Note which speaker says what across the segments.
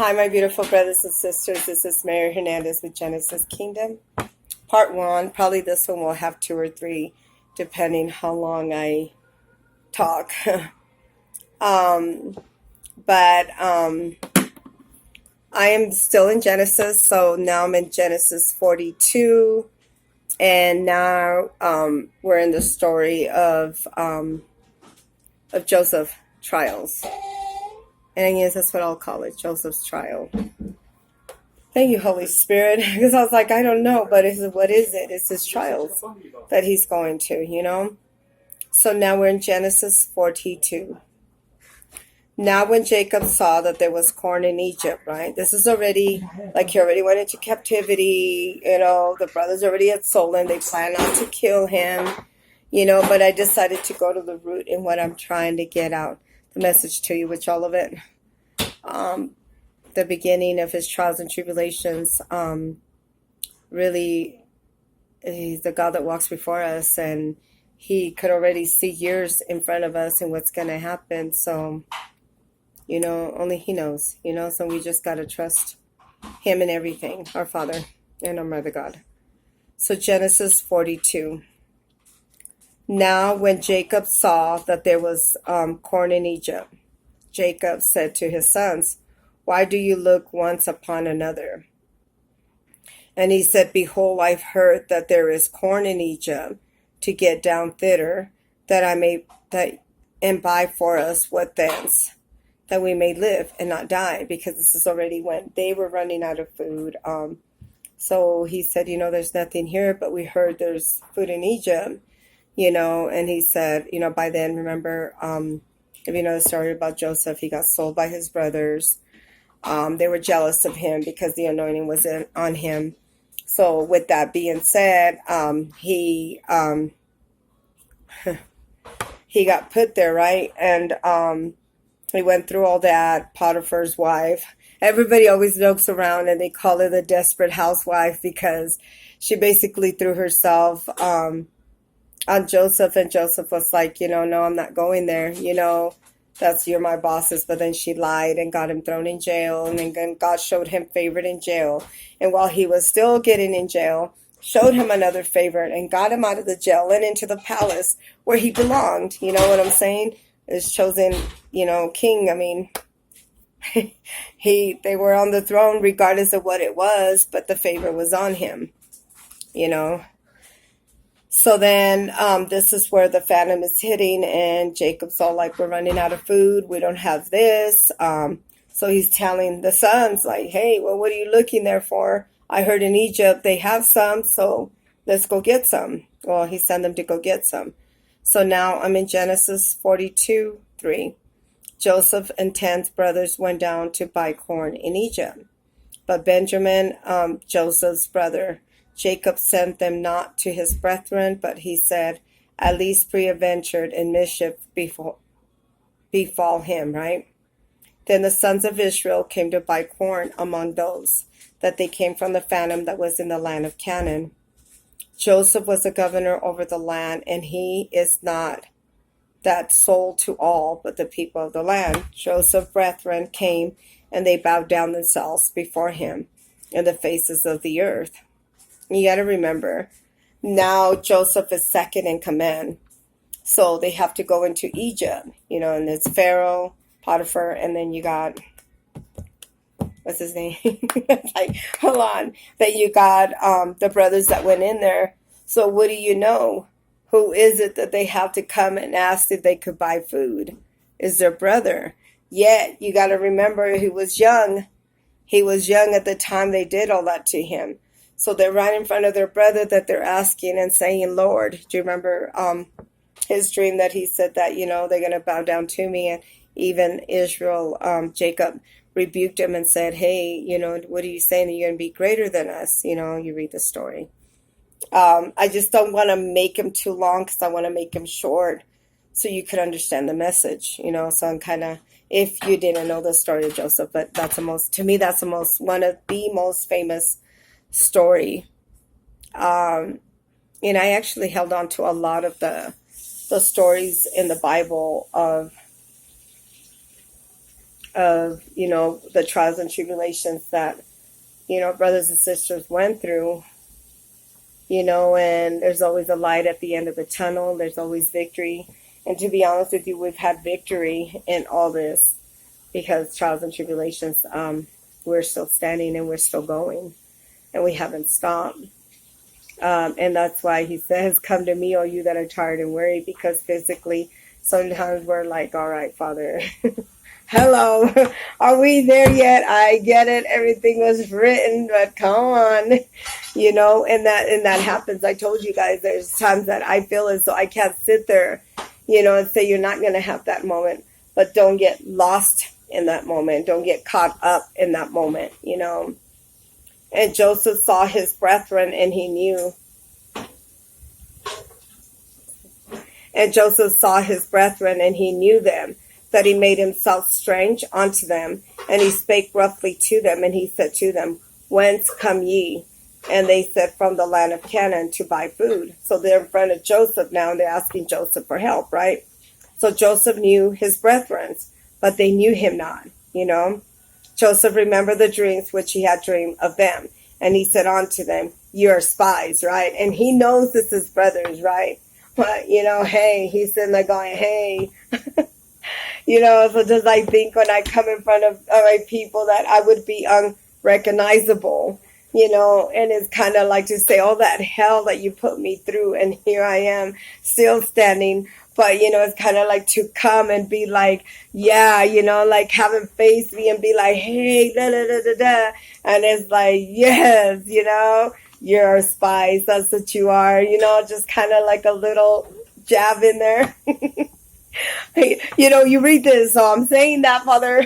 Speaker 1: Hi, my beautiful brothers and sisters. This is Mary Hernandez with Genesis Kingdom. Part one. Probably this one will have two or three, depending how long I talk. um, but I am still in Genesis, so now I'm in Genesis 42, and now we're in the story of Joseph trials. And I guess that's what I'll call it, Joseph's trial. Thank you, Holy Spirit. Because I was like, I don't know, but what is it? It's his trials that he's going to. So now we're in Genesis 42. Now when Jacob saw that there was corn in Egypt, right? This is already, like he already went into captivity. The brothers already had sold him. They planned not to kill him, but I decided to go to the root in what I'm trying to get out, the message to you, which all of it. The beginning of his trials and tribulations, really, he's the God that walks before us, and he could already see years in front of us and what's going to happen. So, only he knows, so we just got to trust him in everything, our Father and our Mother God. So Genesis 42. Now when Jacob saw that there was corn in Egypt, Jacob said to his sons, "Why do you look once upon another?" And he said, "Behold, I've heard that there is corn in Egypt, to get down thither, that I may and buy for us what thence, that we may live and not die," because this is already when they were running out of food. So he said, "There's nothing here, but we heard there's food in Egypt," and he said, by then, remember, if you know the story about Joseph, he got sold by his brothers. They were jealous of him because the anointing was on him. So with that being said, he got put there, right? And he went through all that. Potiphar's wife. Everybody always jokes around and they call her the desperate housewife because she basically threw herself on Joseph, and Joseph was like, no, I'm not going there. You're my bosses. But then she lied and got him thrown in jail. And then God showed him favor in jail. And while he was still getting in jail, showed him another favor and got him out of the jail and into the palace where he belonged. You know what I'm saying? Is chosen, king. I mean, they were on the throne regardless of what it was, but the favor was on him, So then this is where the famine is hitting, and Jacob's all like, "We're running out of food. We don't have this." So he's telling the sons, like, "Hey, well, what are you looking there for? I heard in Egypt they have some, so let's go get some." Well, he sent them to go get some. So now I'm in Genesis 42:3. Joseph and 10 brothers went down to buy corn in Egypt. But Benjamin, Joseph's brother, Jacob sent them not to his brethren, but he said, "At least peradventure in mischief befall him," right? Then the sons of Israel came to buy corn among those that they came from the famine that was in the land of Canaan. Joseph was the governor over the land, and he is not that sold to all but the people of the land. Joseph's brethren came, and they bowed down themselves before him in the faces of the earth. You got to remember, now Joseph is second in command. So they have to go into Egypt, and it's Pharaoh, Potiphar, and then you got, what's his name? Like, hold on. Then you got the brothers that went in there. So what do you know? Who is it that they have to come and ask if they could buy food? Is their brother. Yet, you got to remember, he was young. He was young at the time they did all that to him. So they're right in front of their brother that they're asking and saying, "Lord," do you remember his dream that he said that, they're going to bow down to me? And even Israel, Jacob rebuked him and said, "Hey, what are you saying? That you're going to be greater than us?" You read the story. I just don't want to make him too long because I want to make him short so you could understand the message, So I'm kind of, if you didn't know the story of Joseph, but that's one of the most famous story. And I actually held on to a lot of the stories in the Bible of of, the trials and tribulations that, brothers and sisters went through, and there's always a light at the end of the tunnel. There's always victory. And to be honest with you, we've had victory in all this because trials and tribulations, we're still standing and we're still going and we haven't stopped. And that's why he says, come to me, all you that are tired and weary, because physically, sometimes we're like, all right, Father, hello, are we there yet? I get it. Everything was written, but come on, and that happens. I told you guys, there's times that I feel as though I can't sit there, and say you're not going to have that moment, but don't get lost in that moment. Don't get caught up in that moment, And Joseph saw his brethren and he knew. And Joseph saw his brethren and he knew them, that he made himself strange unto them. And he spake roughly to them, and he said to them, whence come ye? And they said, from the land of Canaan, to buy food. So they're in front of Joseph now, and they're asking Joseph for help, right? So Joseph knew his brethren, but they knew him not, Joseph remembered the dreams which he had dreamed of them. And he said unto them, you are spies, right? And he knows it's his brothers, right? But, hey, he's sitting there going, hey, so does I think when I come in front of my people that I would be unrecognizable, and it's kind of like to say all that hell that you put me through. And here I am still standing. But, it's kind of like to come and be like, yeah, like having faced me and be like, hey, da, da, da, da, da. And it's like, yes, you're a spice. That's what you are, just kind of like a little jab in there. You read this. So I'm saying that, Father.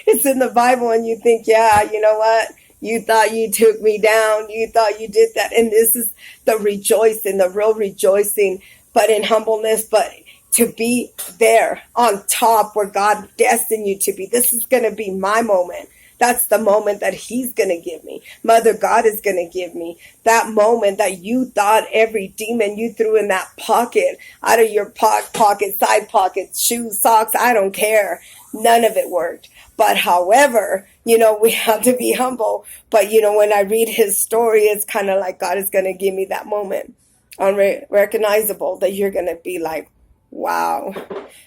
Speaker 1: It's in the Bible and you think, yeah, you know what? You thought you took me down. You thought you did that. And this is the rejoicing, the real rejoicing, but in humbleness, but to be there on top where God destined you to be. This is going to be my moment. That's the moment that he's going to give me. Mother God is going to give me that moment that you thought every demon you threw in that pocket, out of your pocket, side pockets, shoes, socks, I don't care. None of it worked. But however, we have to be humble. But, when I read his story, it's kind of like God is going to give me that moment, unrecognizable, that you're going to be like, wow,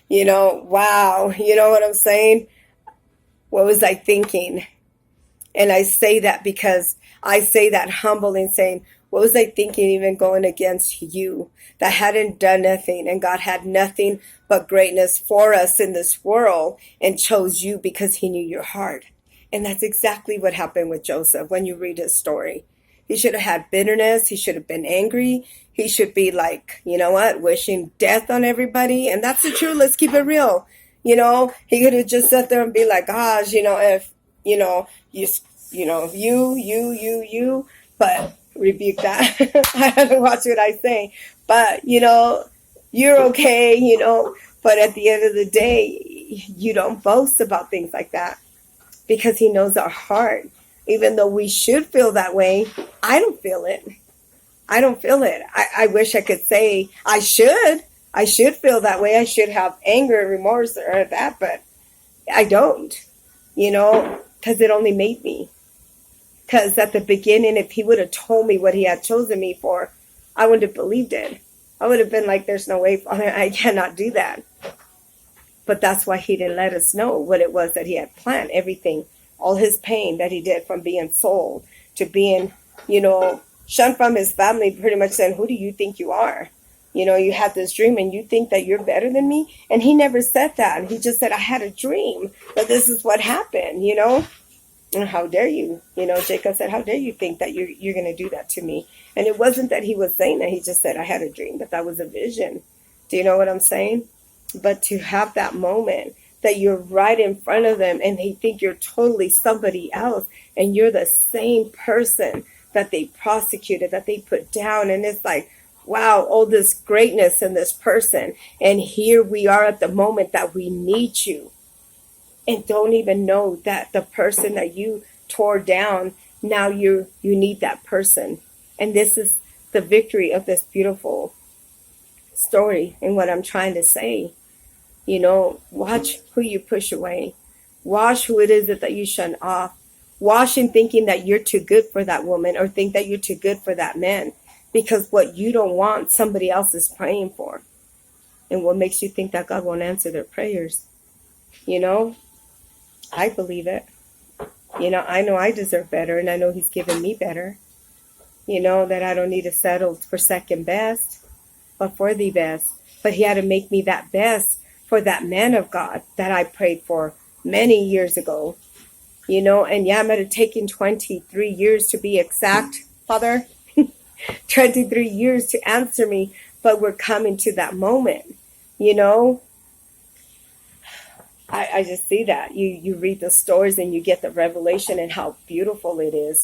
Speaker 1: wow. You know what I'm saying? What was I thinking? And I say that because I say that humble and saying, what was I thinking even going against you that hadn't done nothing, and God had nothing but greatness for us in this world and chose you because he knew your heart. And that's exactly what happened with Joseph when you read his story. He should have had bitterness. He should have been angry. He should be like, wishing death on everybody. And that's the truth. Let's keep it real. He could have just sat there and be like, gosh, if, you, but rebuke that. I have to watch what I say. But, you're okay, but at the end of the day, you don't boast about things like that because he knows our heart. Even though we should feel that way, I don't feel it. I wish I could say I should. I should feel that way. I should have anger, remorse, or that, but I don't, because it only made me. Because at the beginning, if he would have told me what he had chosen me for, I wouldn't have believed it. I would have been like, there's no way, Father, I cannot do that. But that's why he didn't let us know what it was that he had planned. Everything, all his pain that he did from being sold to being, shunned from his family, pretty much saying, who do you think you are? You had this dream and you think that you're better than me. And he never said that. He just said, I had a dream, but this is what happened, And how dare you? Jacob said, how dare you think that you're going to do that to me? And it wasn't that he was saying that. He just said, I had a dream, but that was a vision. Do you know what I'm saying? But to have that moment that you're right in front of them and they think you're totally somebody else and you're the same person that they prosecuted, that they put down. And it's like, wow, all this greatness in this person. And here we are at the moment that we need you. And don't even know that the person that you tore down, now you need that person. And this is the victory of this beautiful story and what I'm trying to say. Watch who you push away. Wash who it is that you shun off. Wash in thinking that you're too good for that woman or think that you're too good for that man, because what you don't want, somebody else is praying for. And what makes you think that God won't answer their prayers? You know, I believe it. You know I deserve better, and I know he's given me better. You know, that I don't need to settle for second best, but for the best. But he had to make me that best for that man of God that I prayed for many years ago. You know, and yeah, it might have taken 23 years to be exact, Father. 23 years to answer me, but we're coming to that moment. You know, I just see that. You read the stories and you get the revelation and how beautiful it is.